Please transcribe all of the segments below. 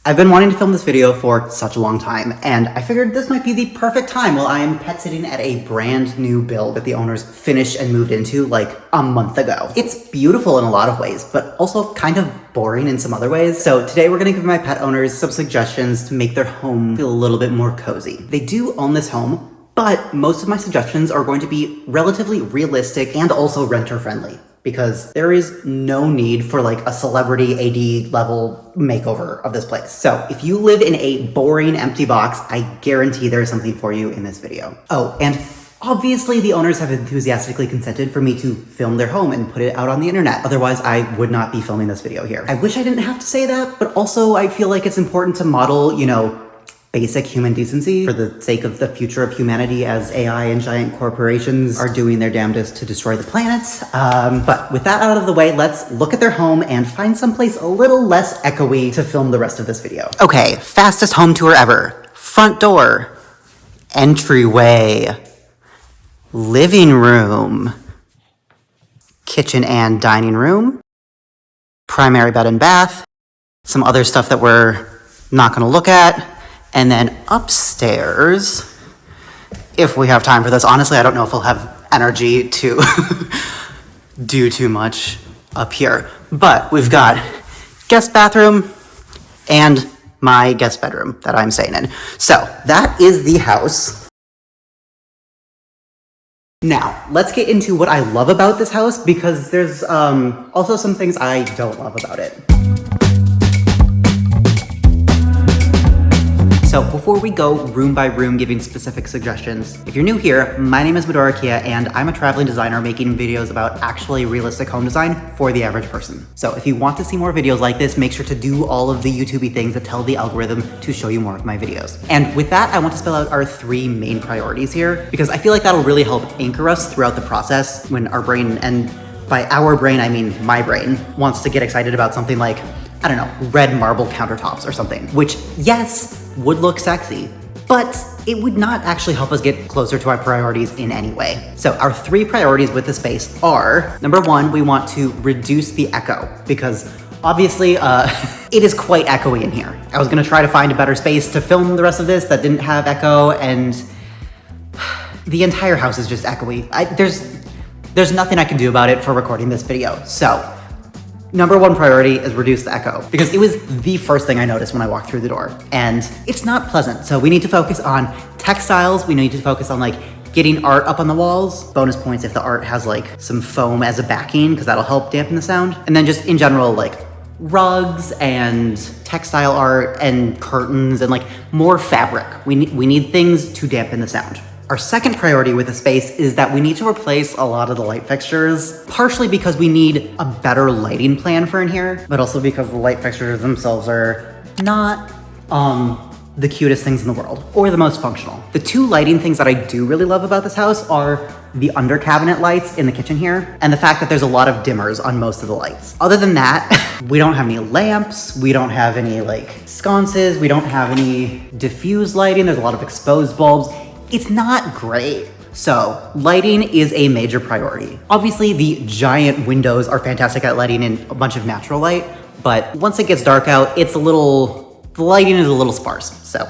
I've been wanting to film this video for such a long time, and I figured this might be the perfect time while I am pet sitting at a brand new build that the owners finished and moved into like a month ago. It's beautiful in a lot of ways, but also kind of boring in some other ways. So today we're gonna give my pet owners some suggestions to make their home feel a little bit more cozy. They do own this home, but most of my suggestions are going to be relatively realistic and also renter friendly, because there is no need for like a celebrity AD level makeover of this place. So if you live in a boring empty box, I guarantee there's something for you in this video. Oh, and obviously the owners have enthusiastically consented for me to film their home and put it out on the internet. Otherwise, I would not be filming this video here. I wish I didn't have to say that, but also I feel like it's important to model, you know, basic human decency for the sake of the future of humanity as AI and giant corporations are doing their damnedest to destroy the planet. But with that out of the way, let's look at their home and find someplace a little less echoey to film the rest of this video. Okay, fastest home tour ever. Front door, entryway, living room, kitchen and dining room, primary bed and bath, some other stuff that we're not gonna look at. And then upstairs, if we have time for this, honestly, I don't know if we'll have energy to do too much up here. But we've got guest bathroom and my guest bedroom that I'm staying in. So that is the house. Now, let's get into what I love about this house, because there's also some things I don't love about it. So before we go room by room giving specific suggestions, if you're new here, my name is Medora, and I'm a traveling designer making videos about actually realistic home design for the average person. So if you want to see more videos like this, make sure to do all of the YouTube-y things that tell the algorithm to show you more of my videos. And with that, I want to spell out our 3 main priorities here, because I feel like that'll really help anchor us throughout the process when our brain, and by our brain, I mean my brain, wants to get excited about something like, I don't know, red marble countertops or something, which, yes, would look sexy, but it would not actually help us get closer to our priorities in any way. So our 3 priorities with the space are, number 1, we want to reduce the echo, because obviously it is quite echoey in here. I was gonna try to find a better space to film the rest of this that didn't have echo, and the entire house is just echoey. There's nothing I can do about it for recording this video. So number 1 priority is reduce the echo, because it was the first thing I noticed when I walked through the door, and it's not pleasant. So we need to focus on textiles. We need to focus on like getting art up on the walls. Bonus points if the art has like some foam as a backing, because that'll help dampen the sound. And then just in general, like rugs and textile art and curtains and like more fabric. We need things to dampen the sound. Our second priority with the space is that we need to replace a lot of the light fixtures, partially because we need a better lighting plan for in here, but also because the light fixtures themselves are not the cutest things in the world, or the most functional. The 2 lighting things that I do really love about this house are the under cabinet lights in the kitchen here, and the fact that there's a lot of dimmers on most of the lights. Other than that, we don't have any lamps, we don't have any like sconces, we don't have any diffuse lighting, there's a lot of exposed bulbs. It's not great. So lighting is a major priority. Obviously the giant windows are fantastic at letting in a bunch of natural light, but once it gets dark out, the lighting is a little sparse, so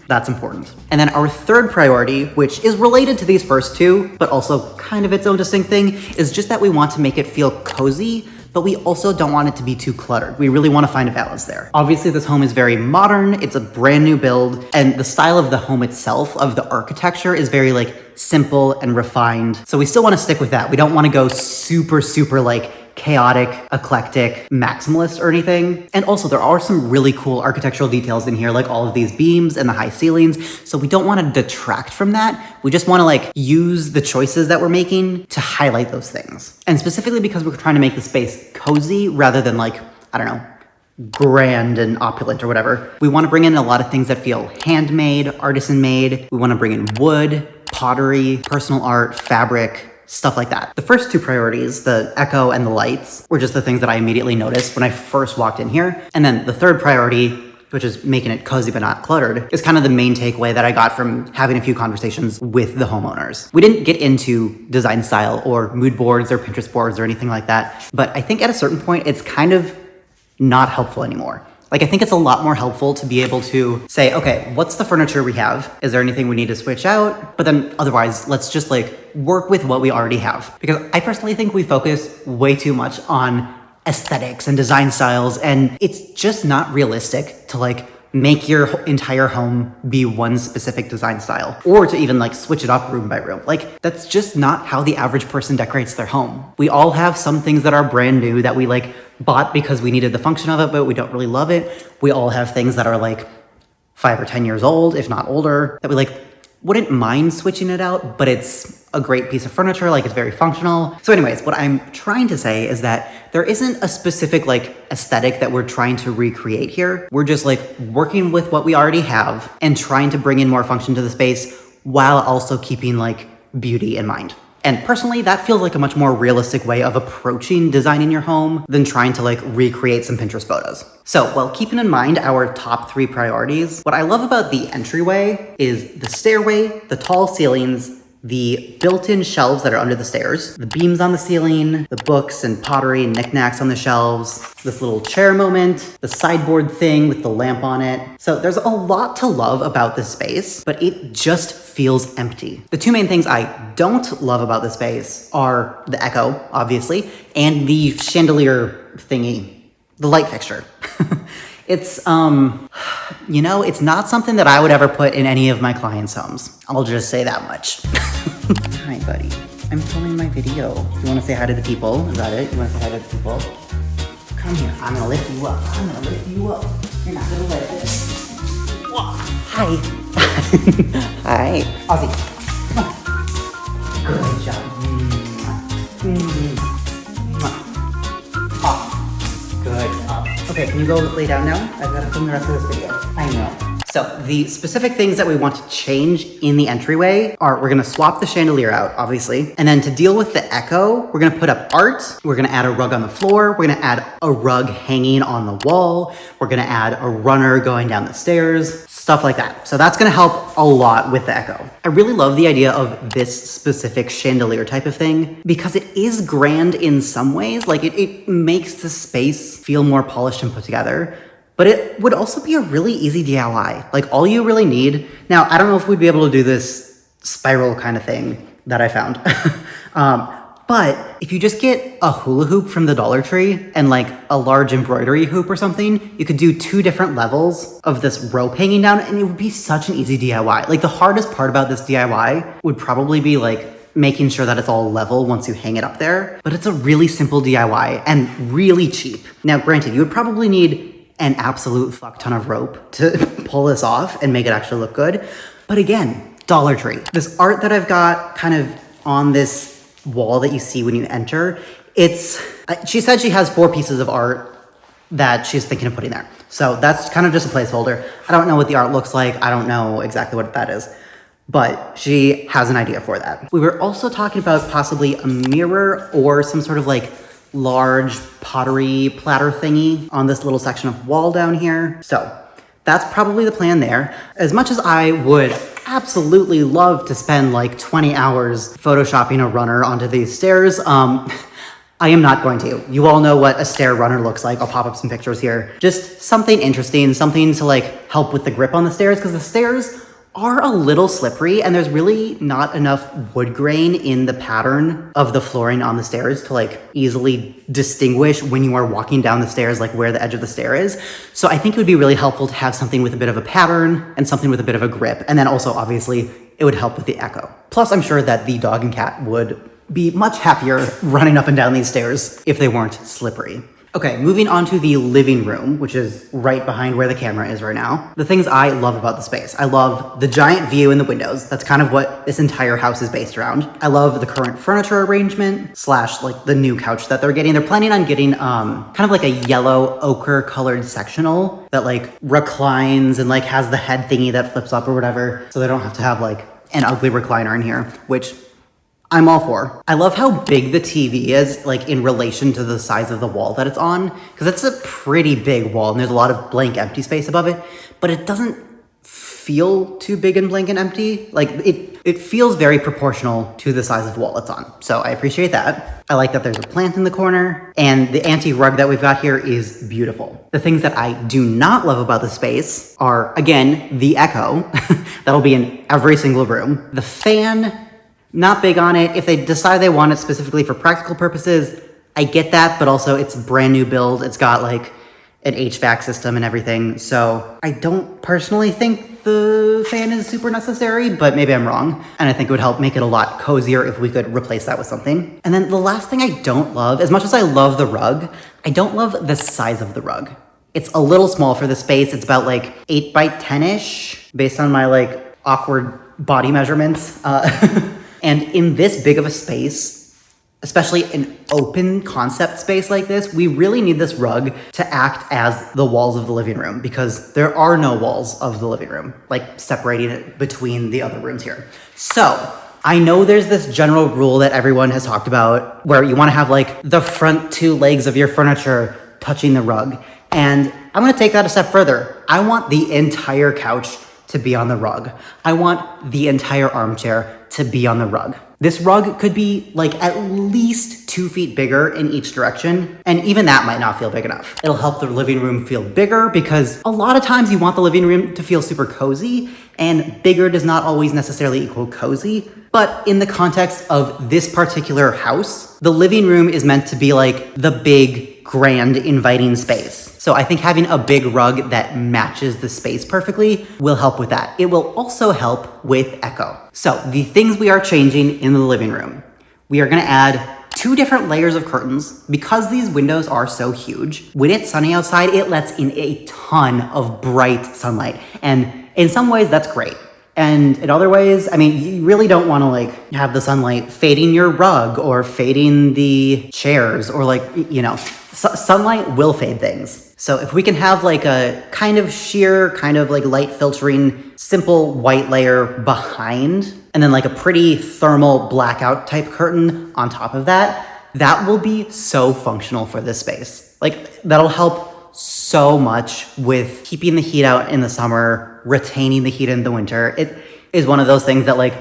that's important. And then our 3rd priority, which is related to these first 2, but also kind of its own distinct thing, is just that we want to make it feel cozy, but we also don't want it to be too cluttered. We really want to find a balance there. Obviously, this home is very modern. It's a brand new build, and the style of the home itself, of the architecture, is very like simple and refined. So we still want to stick with that. We don't want to go super like chaotic, eclectic, maximalist or anything. And also there are some really cool architectural details in here, like all of these beams and the high ceilings. So we don't want to detract from that. We just want to like use the choices that we're making to highlight those things. And specifically because we're trying to make the space cozy rather than like, I don't know, grand and opulent or whatever. We want to bring in a lot of things that feel handmade, artisan made. We want to bring in wood, pottery, personal art, fabric, stuff like that. The first 2 priorities, the echo and the lights, were just the things that I immediately noticed when I first walked in here. And then the 3rd priority, which is making it cozy but not cluttered, is kind of the main takeaway that I got from having a few conversations with the homeowners. We didn't get into design style or mood boards or Pinterest boards or anything like that, but I think at a certain point it's kind of not helpful anymore. Like, I think it's a lot more helpful to be able to say, okay, what's the furniture we have? Is there anything we need to switch out? But then otherwise, let's just like work with what we already have. Because I personally think we focus way too much on aesthetics and design styles, and it's just not realistic to like make your entire home be one specific design style, or to even like switch it up room by room. Like, that's just not how the average person decorates their home. We all have some things that are brand new that we like bought because we needed the function of it, but we don't really love it. We all have things that are like 5 or 10 years old, if not older, that we like wouldn't mind switching it out, but it's a great piece of furniture, like it's very functional. So anyways, what I'm trying to say is that there isn't a specific like aesthetic that we're trying to recreate here. We're just like working with what we already have and trying to bring in more function to the space while also keeping like beauty in mind. And personally, that feels like a much more realistic way of approaching designing your home than trying to like recreate some Pinterest photos. So while keeping in mind our top 3 priorities, what I love about the entryway is the stairway, the tall ceilings, the built-in shelves that are under the stairs, the beams on the ceiling, the books and pottery and knickknacks on the shelves, this little chair moment, the sideboard thing with the lamp on it. So there's a lot to love about this space, but it just feels empty. The 2 main things I don't love about this space are the echo, obviously, and the chandelier thingy, the light fixture. It's, you know, it's not something that I would ever put in any of my clients' homes. I'll just say that much. Hi, buddy. I'm filming my video. You want to say hi to the people? Is that it? You want to say hi to the people? Come here. I'm going to lift you up. I'm going to lift you up. You're not going to lift it. Hi. Hi. Ozzy. Come on. Good job. Good job. Okay, can you go lay down now? I've got to film the rest of this video. I know. So the specific things that we want to change in the entryway are, we're gonna swap the chandelier out, obviously. And then to deal with the echo, we're gonna put up art. We're gonna add a rug on the floor. We're gonna add a rug hanging on the wall. We're gonna add a runner going down the stairs, stuff like that. So that's gonna help a lot with the echo. I really love the idea of this specific chandelier type of thing because it is grand in some ways. Like it makes the space feel more polished and put together. But it would also be a really easy DIY. Like all you really need, now I don't know if we'd be able to do this spiral kind of thing that I found. But if you just get a hula hoop from the Dollar Tree and like a large embroidery hoop or something, you could do 2 different levels of this rope hanging down and it would be such an easy DIY. Like the hardest part about this DIY would probably be like making sure that it's all level once you hang it up there. But it's a really simple DIY and really cheap. Now granted, you would probably need an absolute fuck ton of rope to pull this off and make it actually look good. But again, Dollar Tree. This art that I've got kind of on this wall that you see when you enter, she said she has 4 pieces of art that she's thinking of putting there. So that's kind of just a placeholder. I don't know what the art looks like. I don't know exactly what that is, but she has an idea for that. We were also talking about possibly a mirror or some sort of like large pottery platter thingy on this little section of wall down here. So that's probably the plan there. As much as I would absolutely love to spend like 20 hours photoshopping a runner onto these stairs, I am not going to. You all know what a stair runner looks like. I'll pop up some pictures here. Just something interesting, something to like help with the grip on the stairs, because the stairs are a little slippery and there's really not enough wood grain in the pattern of the flooring on the stairs to like easily distinguish when you are walking down the stairs, like where the edge of the stair is. So I think it would be really helpful to have something with a bit of a pattern and something with a bit of a grip. And then also obviously it would help with the echo. Plus I'm sure that the dog and cat would be much happier running up and down these stairs if they weren't slippery. Okay, moving on to the living room, which is right behind where the camera is right now. The things I love about the space. I love the giant view in the windows. That's kind of what this entire house is based around. I love the current furniture arrangement / like the new couch that they're getting. They're planning on getting kind of like a yellow ochre colored sectional that like reclines and like has the head thingy that flips up or whatever. So they don't have to have like an ugly recliner in here, which I'm all for. I love how big the TV is, like in relation to the size of the wall that it's on, because it's a pretty big wall and there's a lot of blank empty space above it, but it doesn't feel too big and blank and empty. Like it feels very proportional to the size of the wall it's on. So I appreciate that. I like that there's a plant in the corner, and the antique rug that we've got here is beautiful. The things that I do not love about the space are, again, the echo. That'll be in every single room. The fan, not big on it. If they decide they want it specifically for practical purposes, I get that, but also it's a brand new build. It's got like an HVAC system and everything. So I don't personally think the fan is super necessary, but maybe I'm wrong. And I think it would help make it a lot cozier if we could replace that with something. And then the last thing I don't love, as much as I love the rug, I don't love the size of the rug. It's a little small for the space. It's about like 8 by 10-ish based on my like awkward body measurements. And in this big of a space, especially an open concept space like this, we really need this rug to act as the walls of the living room, because there are no walls of the living room, like separating it between the other rooms here. So I know there's this general rule that everyone has talked about where you want to have like the front 2 legs of your furniture touching the rug. And I'm going to take that a step further. I want the entire couch to be on the rug. I want the entire armchair to be on the rug. This rug could be like at least 2 feet bigger in each direction, and even that might not feel big enough. It'll help the living room feel bigger, because a lot of times you want the living room to feel super cozy, and bigger does not always necessarily equal cozy. But in the context of this particular house, the living room is meant to be like the big, grand, inviting space. So I think having a big rug that matches the space perfectly will help with that. It will also help with echo. So the things we are changing in the living room, we are gonna add 2 different layers of curtains. Because these windows are so huge, when it's sunny outside, it lets in a ton of bright sunlight. And in some ways that's great. And in other ways, I mean, you really don't want to like have the sunlight fading your rug or fading the chairs, or like, you know, sunlight will fade things. So if we can have like a kind of sheer, kind of like light filtering, simple white layer behind, and then like a pretty thermal blackout type curtain on top of that, that will be so functional for this space. Like that'll help so much with keeping the heat out in the summer, retaining the heat in the winter. It is one of those things that like,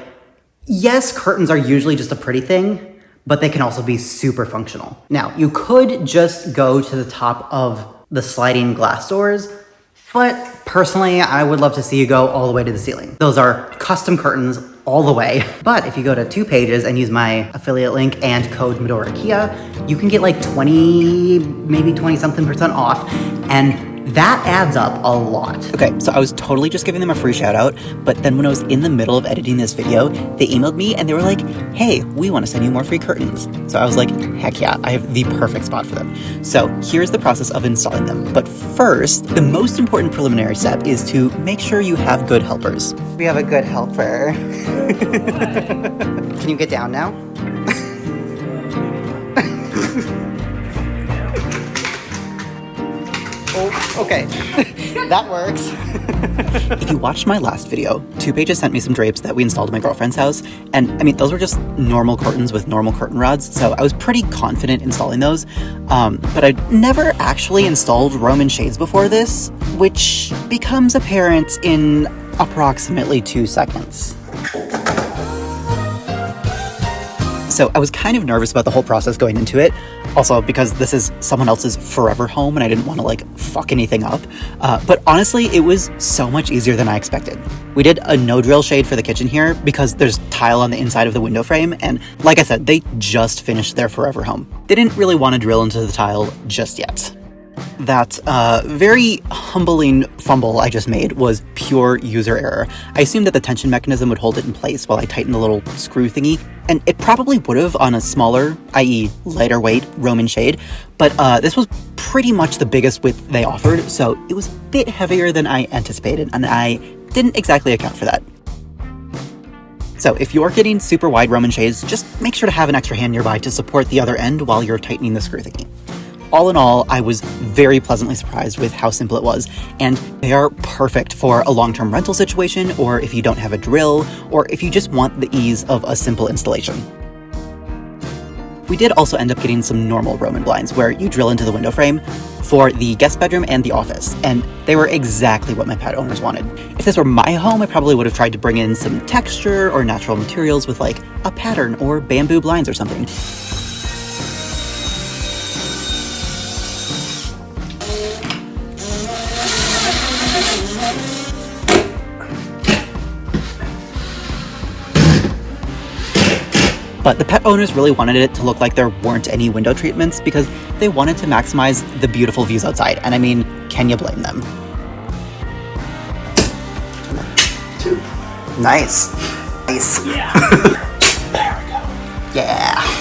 yes, curtains are usually just a pretty thing, but they can also be super functional. Now, you could just go to the top of the sliding glass doors, but personally, I would love to see you go all the way to the ceiling. Those are custom curtains all the way. But if you go to 2 pages and use my affiliate link and code medora Kia, you can get like 20, maybe 20 something % off. And that adds up a lot. Okay, so I was totally just giving them a free shout out, but then when I was in the middle of editing this video, they emailed me and they were like, hey, we want to send you more free curtains. So I was like, heck yeah, I have the perfect spot for them. So here's the process of installing them. But first, the most important preliminary step is to make sure you have good helpers. We have a good helper. Can you get down now? Oh, okay. That works. If you watched my last video, 2 pages sent me some drapes that we installed at my girlfriend's house. And I mean, those were just normal curtains with normal curtain rods. So I was pretty confident installing those. But I'd never actually installed Roman shades before this, which becomes apparent in approximately 2 seconds. So I was kind of nervous about the whole process going into it. Also, because this is someone else's forever home and I didn't want to like fuck anything up. But honestly, it was so much easier than I expected. We did a no drill shade for the kitchen here because there's tile on the inside of the window frame. And like I said, they just finished their forever home. They didn't really want to drill into the tile just yet. That very humbling fumble I just made was pure user error. I assumed that the tension mechanism would hold it in place while I tightened the little screw thingy, and it probably would have on a smaller, i.e. lighter weight Roman shade, but this was pretty much the biggest width they offered, so it was a bit heavier than I anticipated, and I didn't exactly account for that. So if you're getting super wide Roman shades, just make sure to have an extra hand nearby to support the other end while you're tightening the screw thingy. All in all, I was very pleasantly surprised with how simple it was, and they are perfect for a long-term rental situation, or if you don't have a drill, or if you just want the ease of a simple installation. We did also end up getting some normal Roman blinds, where you drill into the window frame. for the guest bedroom and the office, and they were exactly what my pet owners wanted. If this were my home, I probably would have tried to bring in some texture or natural materials with like a pattern or bamboo blinds or something. But the pet owners really wanted it to look like there weren't any window treatments because they wanted to maximize the beautiful views outside. And I mean, can you blame them? 2. Nice. Nice. Yeah. There we go. Yeah.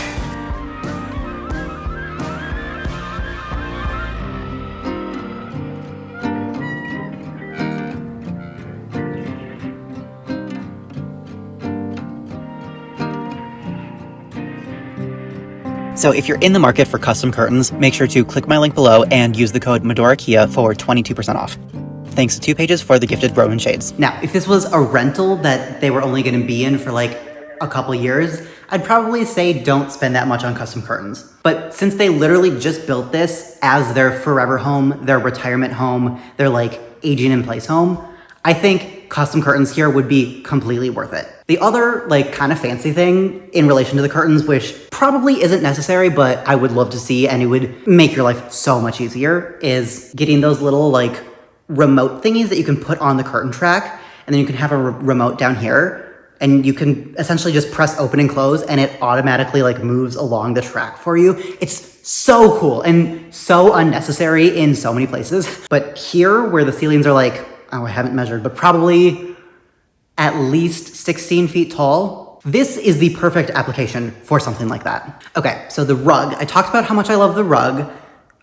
So if you're in the market for custom curtains, make sure to click my link below and use the code medora for 22% off. Thanks to 2pages for the gifted Rowan shades. Now, if this was a rental that they were only going to be in for like a couple years, I'd probably say don't spend that much on custom curtains. But since they literally just built this as their forever home, their retirement home, their like aging in place home, I think custom curtains here would be completely worth it. The other like kind of fancy thing in relation to the curtains, which probably isn't necessary, but I would love to see and it would make your life so much easier, is getting those little like remote thingies that you can put on the curtain track, and then you can have a remote down here, and you can essentially just press open and close and it automatically like moves along the track for you. It's so cool and so unnecessary in so many places. But here where the ceilings are like, oh, I haven't measured, but probably at least 16 feet tall, this is the perfect application for something like that. Okay, so the rug. I talked about how much I love the rug.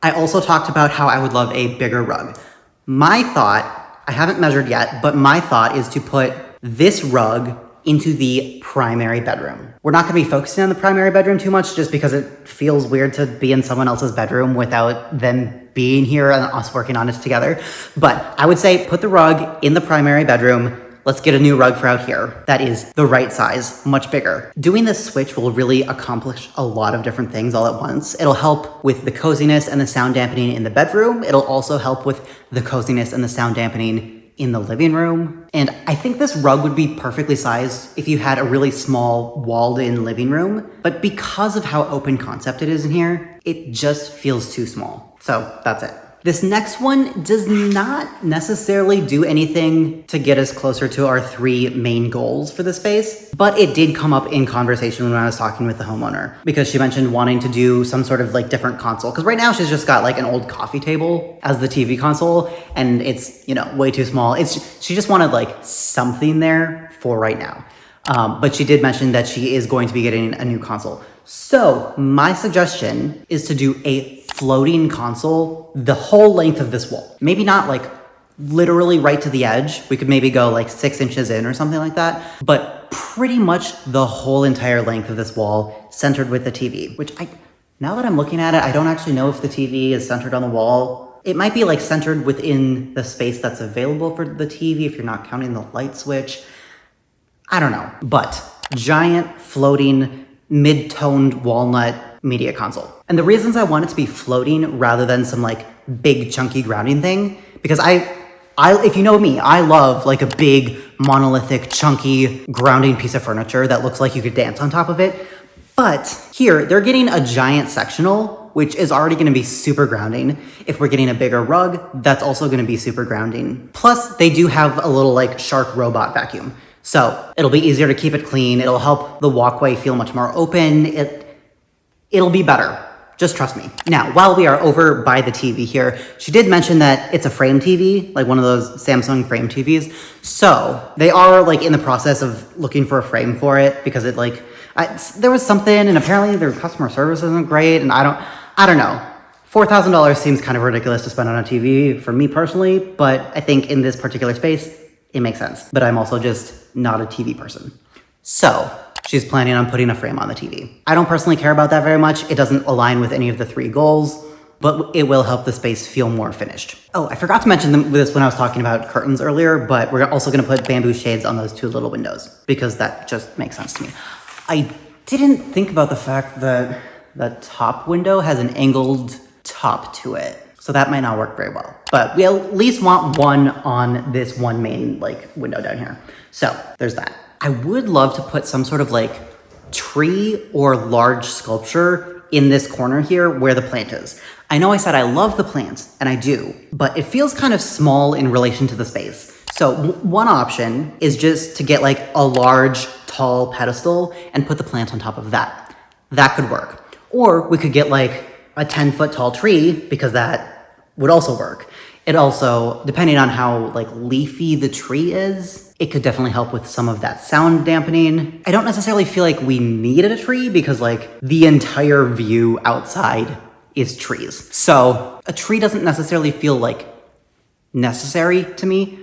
I also talked about how I would love a bigger rug. My thought, I haven't measured yet, but my thought is to put this rug into the primary bedroom. We're not gonna be focusing on the primary bedroom too much just because it feels weird to be in someone else's bedroom without them being here and us working on it together. But I would say put the rug in the primary bedroom. Let's get a new rug for out here that is the right size, much bigger. Doing this switch will really accomplish a lot of different things all at once. It'll help with the coziness and the sound dampening in the bedroom. It'll also help with the coziness and the sound dampening in the living room. And I think this rug would be perfectly sized if you had a really small walled-in living room. But because of how open concept it is in here, it just feels too small. So that's it. This next one does not necessarily do anything to get us closer to our 3 main goals for the space, but it did come up in conversation when I was talking with the homeowner because she mentioned wanting to do some sort of like different console. Because right now she's just got like an old coffee table as the TV console, and it's, you know, way too small. She just wanted like something there for right now. But she did mention that she is going to be getting a new console. So my suggestion is to do a floating console the whole length of this wall. Maybe not like literally right to the edge. We could maybe go like 6 inches in or something like that, but pretty much the whole entire length of this wall centered with the TV, which now that I'm looking at it, I don't actually know if the TV is centered on the wall. It might be like centered within the space that's available for the TV if you're not counting the light switch. I don't know, but giant floating mid-toned walnut media console. And the reasons I want it to be floating rather than some like big chunky grounding thing, because I if you know me, I love like a big monolithic chunky grounding piece of furniture that looks like you could dance on top of it. But here they're getting a giant sectional, which is already going to be super grounding. If we're getting a bigger rug, that's also going to be super grounding. Plus they do have a little like Shark robot vacuum. So it'll be easier to keep it clean. It'll help the walkway feel much more open. It'll be better. Just trust me. Now, while we are over by the TV here, she did mention that it's a frame TV, like one of those Samsung frame TVs. So they are like in the process of looking for a frame for it because it like, there was something and apparently their customer service isn't great. And I don't know. $4,000 seems kind of ridiculous to spend on a TV for me personally, but I think in this particular space, it makes sense. But I'm also just not a TV person. So she's planning on putting a frame on the TV. I don't personally care about that very much. It doesn't align with any of the 3 goals, but it will help the space feel more finished. Oh, I forgot to mention this when I was talking about curtains earlier, but we're also gonna put bamboo shades on those 2 little windows because that just makes sense to me. I didn't think about the fact that the top window has an angled top to it. So that might not work very well. But we at least want one on this one main like window down here. So there's that. I would love to put some sort of like tree or large sculpture in this corner here where the plant is. I know I said I love the plant, and I do, but it feels kind of small in relation to the space. So one option is just to get like a large, tall pedestal and put the plant on top of that. That could work. Or we could get like a 10-foot tall tree, because that would also work. It also, depending on how like leafy the tree is, it could definitely help with some of that sound dampening. I don't necessarily feel like we needed a tree because like the entire view outside is trees. So a tree doesn't necessarily feel like necessary to me.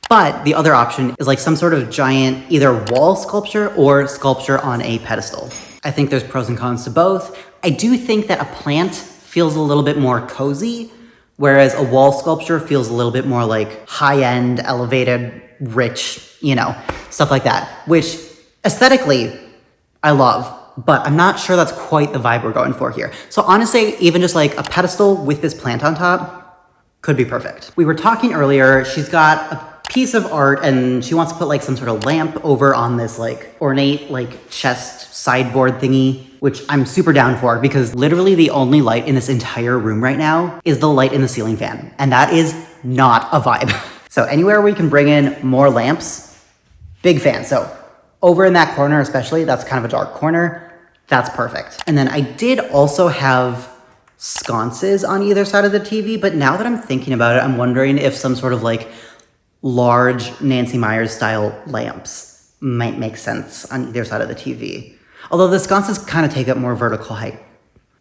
But the other option is like some sort of giant either wall sculpture or sculpture on a pedestal. I think there's pros and cons to both. I do think that a plant feels a little bit more cozy, whereas a wall sculpture feels a little bit more like high-end, elevated, rich, you know, stuff like that, which aesthetically I love, but I'm not sure that's quite the vibe we're going for here. So honestly, even just like a pedestal with this plant on top could be perfect. We were talking earlier, she's got a piece of art and she wants to put like some sort of lamp over on this like ornate like chest sideboard thingy, which I'm super down for because literally the only light in this entire room right now is the light in the ceiling fan. And that is not a vibe. So anywhere we can bring in more lamps, big fan. So over in that corner especially, that's kind of a dark corner, that's perfect. And then I did also have sconces on either side of the TV, but now that I'm thinking about it, I'm wondering if some sort of like large Nancy Meyers style lamps might make sense on either side of the TV. Although the sconces kind of take up more vertical height.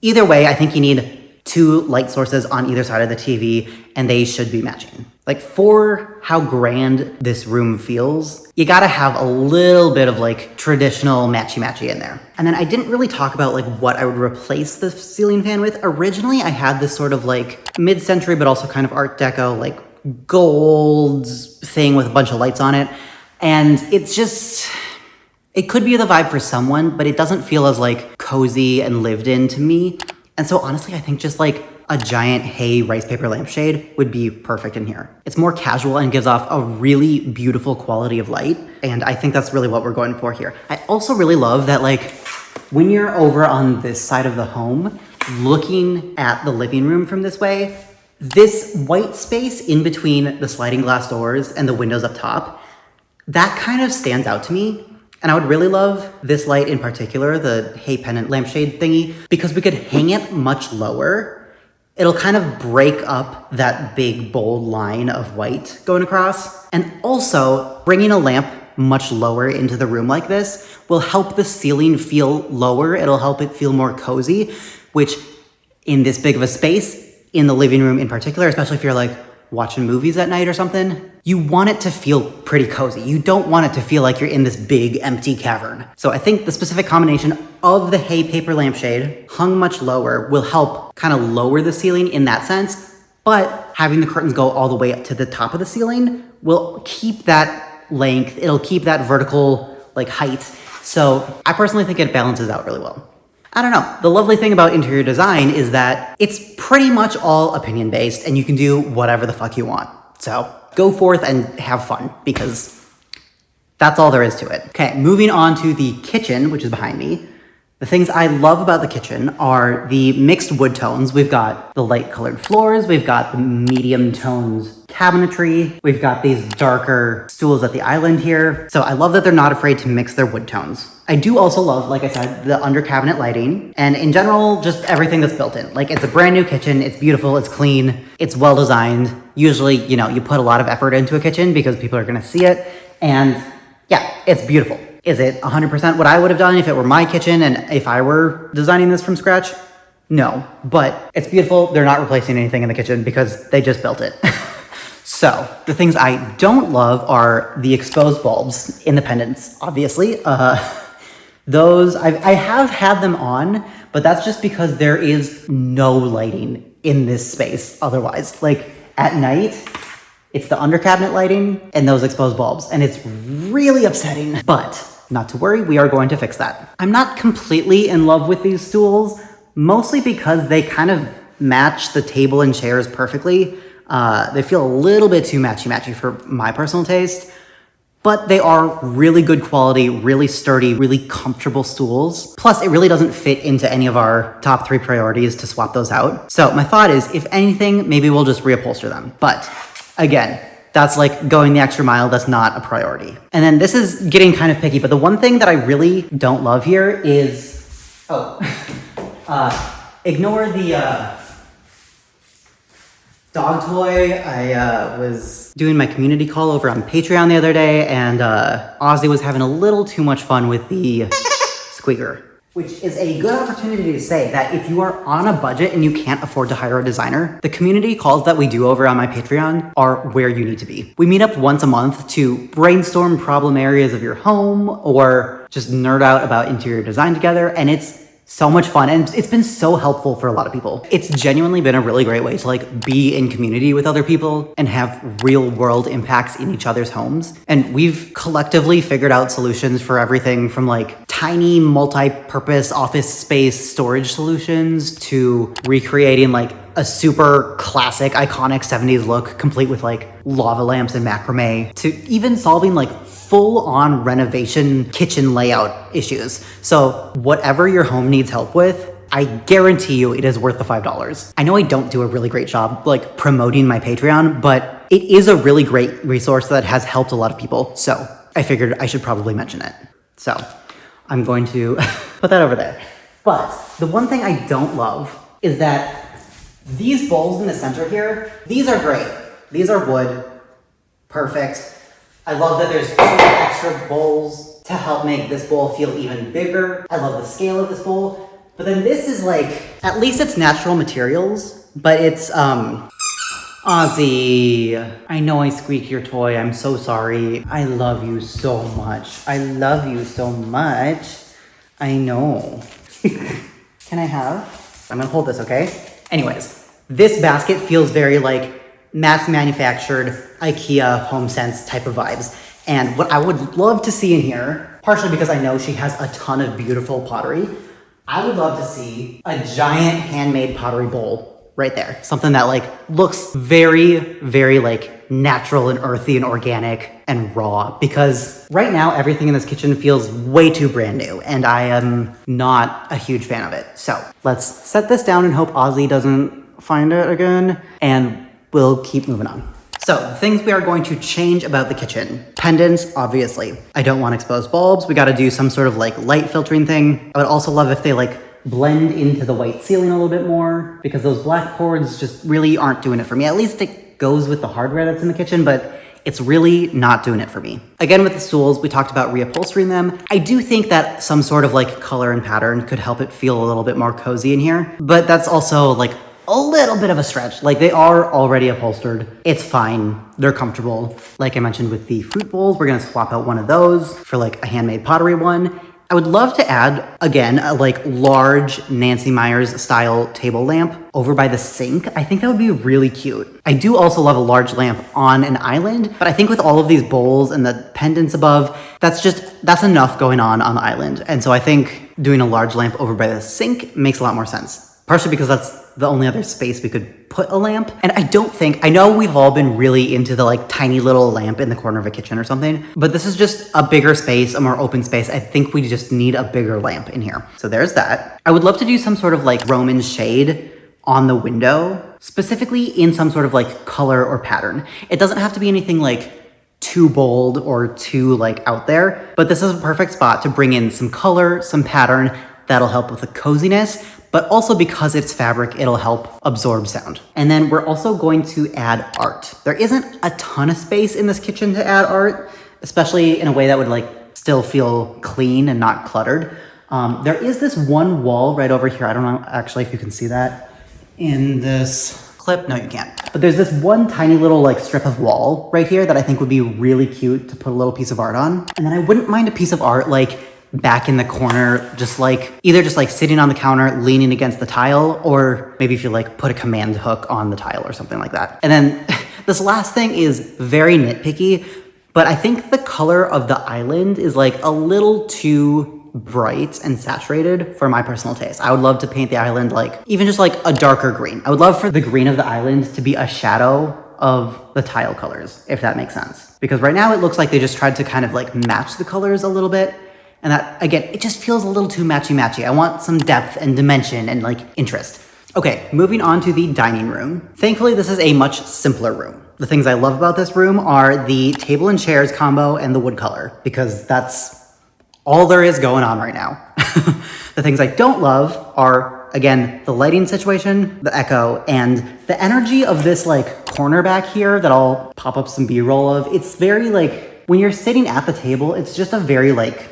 Either way, I think you need two light sources on either side of the TV and they should be matching. Like for how grand this room feels, you gotta have a little bit of like traditional matchy-matchy in there. And then I didn't really talk about like what I would replace the ceiling fan with. Originally, I had this sort of like mid-century, but also kind of Art Deco, like gold thing with a bunch of lights on it. And it's just, it could be the vibe for someone, but it doesn't feel as like cozy and lived in to me. And so honestly, I think just like a giant hay rice paper lampshade would be perfect in here. It's more casual and gives off a really beautiful quality of light. And I think that's really what we're going for here. I also really love that like when you're over on this side of the home, looking at the living room from this way, this white space in between the sliding glass doors and the windows up top, that kind of stands out to me. And I would really love this light in particular, the hay pendant lampshade thingy, because we could hang it much lower. It'll kind of break up that big bold line of white going across. And also bringing a lamp much lower into the room like this will help the ceiling feel lower. It'll help it feel more cozy, which in this big of a space, in the living room in particular, especially if you're like watching movies at night or something, you want it to feel pretty cozy. You don't want it to feel like you're in this big empty cavern. So I think the specific combination of the hay paper lampshade hung much lower will help kind of lower the ceiling in that sense, but having the curtains go all the way up to the top of the ceiling will keep that length, it'll keep that vertical like height. So I personally think it balances out really well. I don't know. The lovely thing about interior design is that it's pretty much all opinion based and you can do whatever the fuck you want. So go forth and have fun because that's all there is to it. Okay, moving on to the kitchen, which is behind me. The things I love about the kitchen are the mixed wood tones. We've got the light colored floors. We've got the medium tones cabinetry. We've got these darker stools at the island here. So I love that they're not afraid to mix their wood tones. I do also love, like I said, the under cabinet lighting and in general, just everything that's built in. Like it's a brand new kitchen. It's beautiful. It's clean. It's well designed. Usually, you know, you put a lot of effort into a kitchen because people are going to see it. And yeah, it's beautiful. Is it 100% what I would have done if it were my kitchen and if I were designing this from scratch? No, but it's beautiful. They're not replacing anything in the kitchen because they just built it. So the things I don't love are the exposed bulbs in the pendants, obviously. Those, I have had them on, but that's just because there is no lighting in this space otherwise. Like at night, it's the under cabinet lighting and those exposed bulbs, and it's really upsetting, but not to worry, we are going to fix that. I'm not completely in love with these stools, mostly because they kind of match the table and chairs perfectly. They feel a little bit too matchy-matchy for my personal taste, but they are really good quality, really sturdy, really comfortable stools. Plus, it really doesn't fit into any of our top 3 priorities to swap those out. So my thought is, if anything, maybe we'll just reupholster them. But again, that's like going the extra mile. That's not a priority. And then this is getting kind of picky, but the one thing that I really don't love here is, ignore the dog toy. I was doing my community call over on Patreon the other day, and Ozzy was having a little too much fun with the squeaker. Which is a good opportunity to say that if you are on a budget and you can't afford to hire a designer, the community calls that we do over on my Patreon are where you need to be. We meet up once a month to brainstorm problem areas of your home or just nerd out about interior design together, and it's so much fun, and it's been so helpful for a lot of people. It's genuinely been a really great way to like be in community with other people and have real world impacts in each other's homes. And we've collectively figured out solutions for everything from like tiny multi-purpose office space storage solutions to recreating like a super classic iconic 70s look complete with like lava lamps and macrame, to even solving like full-on renovation kitchen layout issues. So whatever your home needs help with, I guarantee you it is worth the $5. I know I don't do a really great job like promoting my Patreon, but it is a really great resource that has helped a lot of people. So I figured I should probably mention it. So I'm going to put that over there. But the one thing I don't love is that these bowls in the center here, these are great. These are wood, perfect. I love that there's 2 extra bowls to help make this bowl feel even bigger. I love the scale of this bowl. But then this is like, at least it's natural materials, but it's, Ozzy, I know I squeaked your toy. I'm so sorry. I love you so much. I love you so much. I know. Can I have? I'm gonna hold this, okay? Anyways, this basket feels very like mass manufactured IKEA HomeSense type of vibes. And what I would love to see in here, partially because I know she has a ton of beautiful pottery, I would love to see a giant handmade pottery bowl right there. Something that like looks very, very like natural and earthy and organic and raw, because right now everything in this kitchen feels way too brand new and I am not a huge fan of it. So let's set this down and hope Ozzy doesn't find it again, and we'll keep moving on. So the things we are going to change about the kitchen. Pendants, obviously. I don't want exposed bulbs. We got to do some sort of like light filtering thing. I would also love if they like blend into the white ceiling a little bit more, because those black cords just really aren't doing it for me. At least it goes with the hardware that's in the kitchen, but it's really not doing it for me. Again, with the stools, we talked about reupholstering them. I do think that some sort of like color and pattern could help it feel a little bit more cozy in here, but that's also like a little bit of a stretch. Like, they are already upholstered. It's fine. They're comfortable. Like I mentioned with the fruit bowls, we're gonna swap out one of those for like a handmade pottery one. I would love to add, again, a like large Nancy Meyers style table lamp over by the sink. I think that would be really cute. I do also love a large lamp on an island, but I think with all of these bowls and the pendants above, that's enough going on the island. And so I think doing a large lamp over by the sink makes a lot more sense. Partially because that's the only other space we could put a lamp. And I know we've all been really into the like tiny little lamp in the corner of a kitchen or something, but this is just a bigger space, a more open space. I think we just need a bigger lamp in here. So there's that. I would love to do some sort of like Roman shade on the window, specifically in some sort of like color or pattern. It doesn't have to be anything like too bold or too like out there, but this is a perfect spot to bring in some color, some pattern that'll help with the coziness, but also because it's fabric, it'll help absorb sound. And then we're also going to add art. There isn't a ton of space in this kitchen to add art, especially in a way that would like still feel clean and not cluttered. There is this one wall right over here. I don't know actually if you can see that in this clip. No, you can't. But there's this one tiny little like strip of wall right here that I think would be really cute to put a little piece of art on. And then I wouldn't mind a piece of art like back in the corner, just like either just like sitting on the counter, leaning against the tile, or maybe if you like put a command hook on the tile or something like that. And then this last thing is very nitpicky, but I think the color of the island is like a little too bright and saturated for my personal taste. I would love to paint the island like, even just like a darker green. I would love for the green of the island to be a shadow of the tile colors, if that makes sense. Because right now it looks like they just tried to kind of like match the colors a little bit. And that, again, it just feels a little too matchy-matchy. I want some depth and dimension and like interest. Okay, moving on to the dining room. Thankfully, this is a much simpler room. The things I love about this room are the table and chairs combo and the wood color, because that's all there is going on right now. The things I don't love are, again, the lighting situation, the echo, and the energy of this like corner back here that I'll pop up some B-roll of. It's very like, when you're sitting at the table, it's just a very like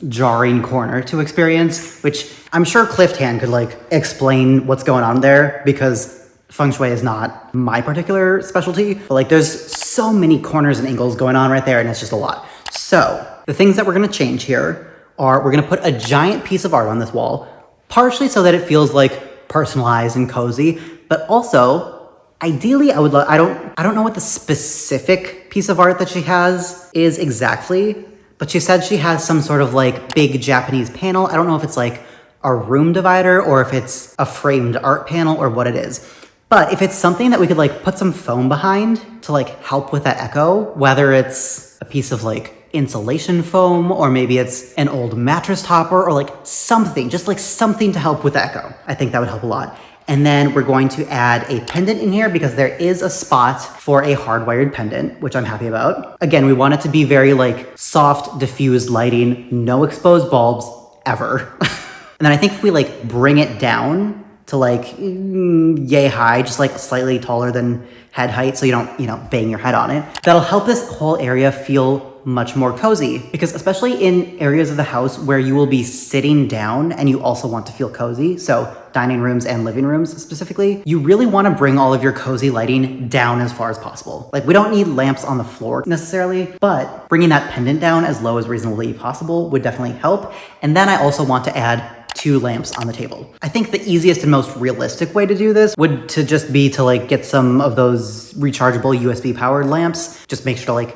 jarring corner to experience, which I'm sure Cliff Tan could like explain what's going on there, because feng shui is not my particular specialty, but like there's so many corners and angles going on right there, and it's just a lot. So the things that we're going to change here are, we're going to put a giant piece of art on this wall, partially so that it feels like personalized and cozy, but also ideally I would love, I don't know what the specific piece of art that she has is exactly, but she said she has some sort of like big Japanese panel. I don't know if it's like a room divider or if it's a framed art panel or what it is. But if it's something that we could like put some foam behind to like help with that echo, whether it's a piece of like insulation foam, or maybe it's an old mattress topper, or like something, just like something to help with the echo, I think that would help a lot. And then we're going to add a pendant in here because there is a spot for a hardwired pendant, which I'm happy about. Again, we want it to be very like soft, diffused lighting, no exposed bulbs ever. And then I think if we like bring it down to like yay high, just like slightly taller than head height, so you don't, bang your head on it, that'll help this whole area feel much more cozy, because especially in areas of the house where you will be sitting down and you also want to feel cozy, so dining rooms and living rooms specifically, you really want to bring all of your cozy lighting down as far as possible. Like, we don't need lamps on the floor necessarily, but bringing that pendant down as low as reasonably possible would definitely help. And then I also want to add 2 lamps on the table. I think the easiest and most realistic way to do this would to just be to like get some of those rechargeable USB powered lamps. Just make sure to like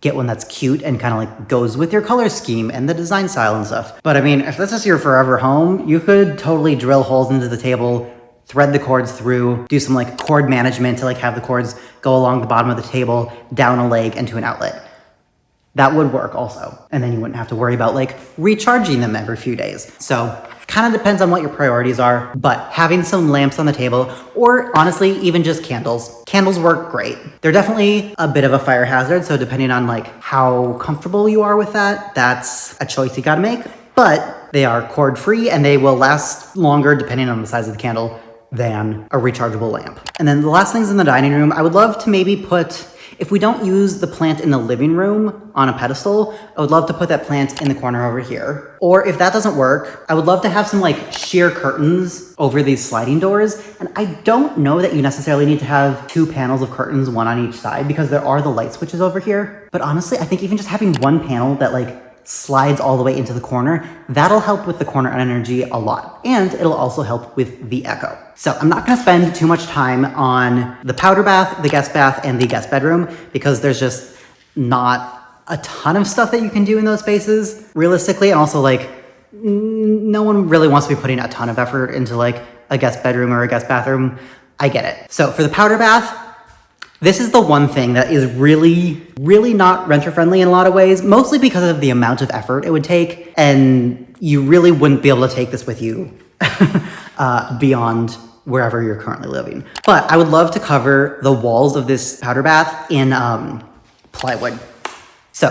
get one that's cute and kind of like goes with your color scheme and the design style and stuff. But I mean, if this is your forever home, you could totally drill holes into the table, thread the cords through, do some like cord management to like have the cords go along the bottom of the table, down a leg and to an outlet. That would work also. And then you wouldn't have to worry about like recharging them every few days. So kind of depends on what your priorities are, but having some lamps on the table, or honestly, even just candles. Candles work great. They're definitely a bit of a fire hazard, so depending on like how comfortable you are with that, that's a choice you gotta make. But they are cord free and they will last longer depending on the size of the candle than a rechargeable lamp. And then the last things in the dining room, I would love to maybe put, if we don't use the plant in the living room on a pedestal, I would love to put that plant in the corner over here. Or if that doesn't work, I would love to have some like sheer curtains over these sliding doors. And I don't know that you necessarily need to have 2 panels of curtains, one on each side, because there are the light switches over here. But honestly, I think even just having one panel that like slides all the way into the corner, that'll help with the corner energy a lot. And it'll also help with the echo. So I'm not gonna spend too much time on the powder bath, the guest bath, and the guest bedroom, because there's just not a ton of stuff that you can do in those spaces, realistically. And also like, no one really wants to be putting a ton of effort into like a guest bedroom or a guest bathroom. I get it. So for the powder bath, this is the one thing that is really, really not renter friendly in a lot of ways, mostly because of the amount of effort it would take. And you really wouldn't be able to take this with you beyond wherever you're currently living. But I would love to cover the walls of this powder bath in plywood. So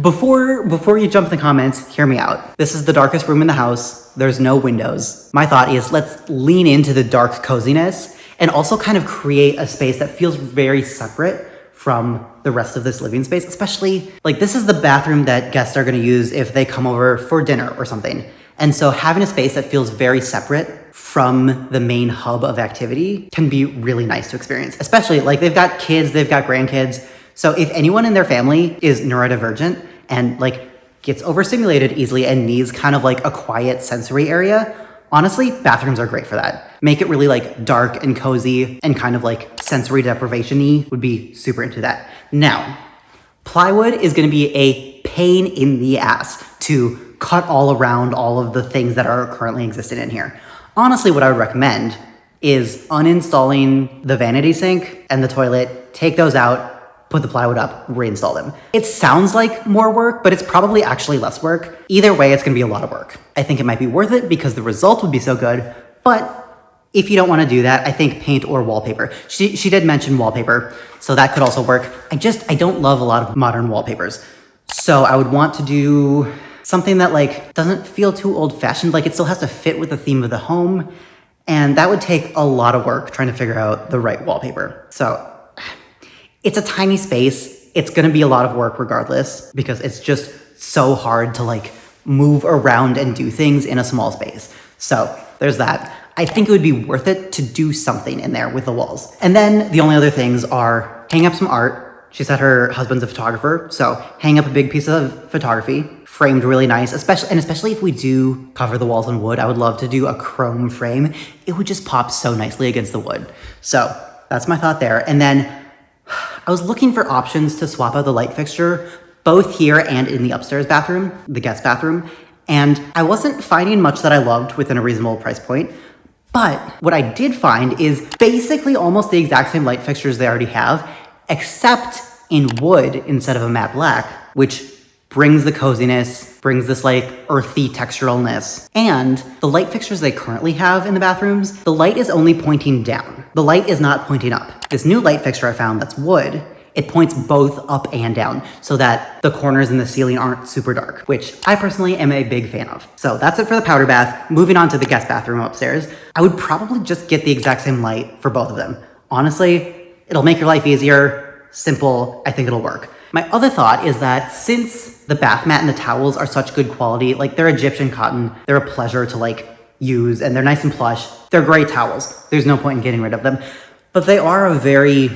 before you jump in the comments, hear me out. This is the darkest room in the house. There's no windows. My thought is, let's lean into the dark coziness and also kind of create a space that feels very separate from the rest of this living space, especially like this is the bathroom that guests are gonna use if they come over for dinner or something. And so having a space that feels very separate from the main hub of activity can be really nice to experience, especially like they've got kids, they've got grandkids. So if anyone in their family is neurodivergent and like gets overstimulated easily and needs kind of like a quiet sensory area, honestly, bathrooms are great for that. Make it really like dark and cozy and kind of like sensory deprivation-y, would be super into that. Now, plywood is gonna be a pain in the ass to cut all around all of the things that are currently existing in here. Honestly, what I would recommend is uninstalling the vanity sink and the toilet, take those out, put the plywood up, reinstall them. It sounds like more work, but it's probably actually less work. Either way, it's gonna be a lot of work. I think it might be worth it because the result would be so good, but if you don't wanna do that, I think paint or wallpaper. She did mention wallpaper, so that could also work. I don't love a lot of modern wallpapers. So I would want to do something that like doesn't feel too old-fashioned, like it still has to fit with the theme of the home. And that would take a lot of work trying to figure out the right wallpaper. So it's a tiny space. It's gonna be a lot of work regardless because it's just so hard to like move around and do things in a small space. So there's that. I think it would be worth it to do something in there with the walls. And then the only other things are hang up some art. She said her husband's a photographer, so hang up a big piece of photography, framed really nice, especially if we do cover the walls in wood. I would love to do a chrome frame. It would just pop so nicely against the wood. So that's my thought there. And then I was looking for options to swap out the light fixture, both here and in the upstairs bathroom, the guest bathroom. And I wasn't finding much that I loved within a reasonable price point. But what I did find is basically almost the exact same light fixtures they already have, except in wood instead of a matte black, which brings the coziness, brings this like earthy texturalness. And the light fixtures they currently have in the bathrooms, the light is only pointing down. The light is not pointing up. This new light fixture I found that's wood, it points both up and down so that the corners in the ceiling aren't super dark, which I personally am a big fan of. So that's it for the powder bath. Moving on to the guest bathroom upstairs, I would probably just get the exact same light for both of them. Honestly, it'll make your life easier, simple, I think it'll work. My other thought is that since the bath mat and the towels are such good quality, like they're Egyptian cotton, they're a pleasure to like use and they're nice and plush. They're great towels. There's no point in getting rid of them, but they are a very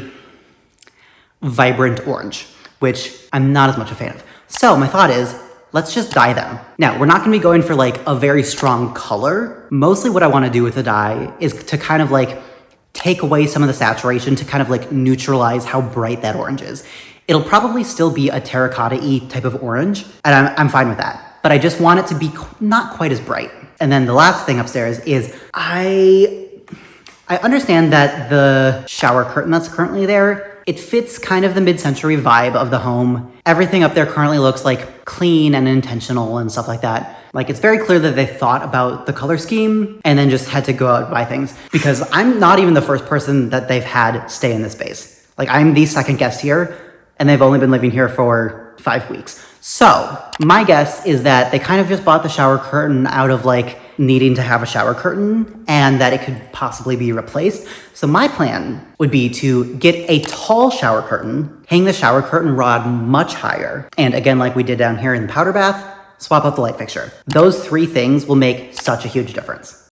vibrant orange, which I'm not as much a fan of. So my thought is, let's just dye them. Now, we're not gonna be going for like a very strong color. Mostly what I wanna do with the dye is to kind of like take away some of the saturation to kind of like neutralize how bright that orange is. It'll probably still be a terracotta-y type of orange, and I'm fine with that. But I just want it to be not quite as bright. And then the last thing upstairs is I understand that the shower curtain that's currently there, it fits kind of the mid-century vibe of the home. Everything up there currently looks like clean and intentional and stuff like that. Like it's very clear that they thought about the color scheme and then just had to go out and buy things, because I'm not even the first person that they've had stay in this space. Like I'm the second guest here and they've only been living here for 5 weeks. So my guess is that they kind of just bought the shower curtain out of like needing to have a shower curtain and that it could possibly be replaced. So my plan would be to get a tall shower curtain, hang the shower curtain rod much higher, and again, like we did down here in the powder bath, swap out the light fixture. Those 3 things will make such a huge difference.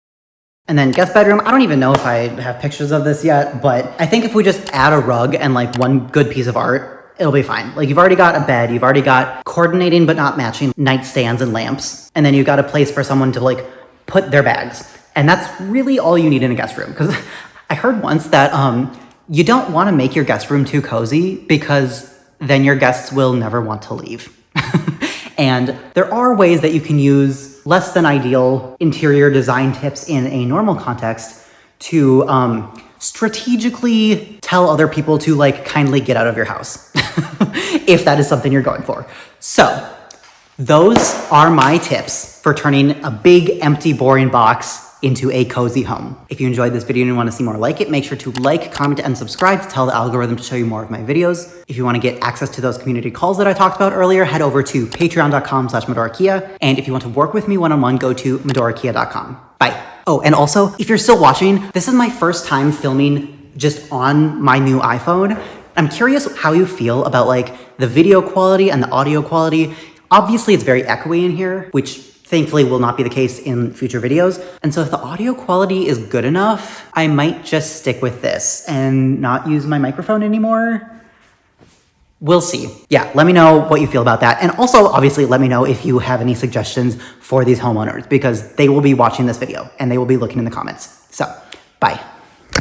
And then guest bedroom, I don't even know if I have pictures of this yet, but I think if we just add a rug and like one good piece of art, it'll be fine. Like you've already got a bed, you've already got coordinating but not matching nightstands and lamps, and then you've got a place for someone to like put their bags. And that's really all you need in a guest room. Because I heard once that you don't want to make your guest room too cozy because then your guests will never want to leave. And there are ways that you can use less than ideal interior design tips in a normal context to strategically tell other people to like kindly get out of your house if that is something you're going for. So those are my tips for turning a big, empty, boring box into a cozy home. If you enjoyed this video and you want to see more like it, make sure to like, comment, and subscribe to tell the algorithm to show you more of my videos. If you want to get access to those community calls that I talked about earlier, head over to patreon.com/medorakia. And if you want to work with me one-on-one, go to medorakia.com. Bye. Oh, and also, if you're still watching, this is my first time filming just on my new iPhone. I'm curious how you feel about like the video quality and the audio quality. Obviously, it's very echoey in here, which thankfully will not be the case in future videos. And so if the audio quality is good enough, I might just stick with this and not use my microphone anymore. We'll see. Yeah, let me know what you feel about that. And also, obviously, let me know if you have any suggestions for these homeowners, because they will be watching this video and they will be looking in the comments. So, bye.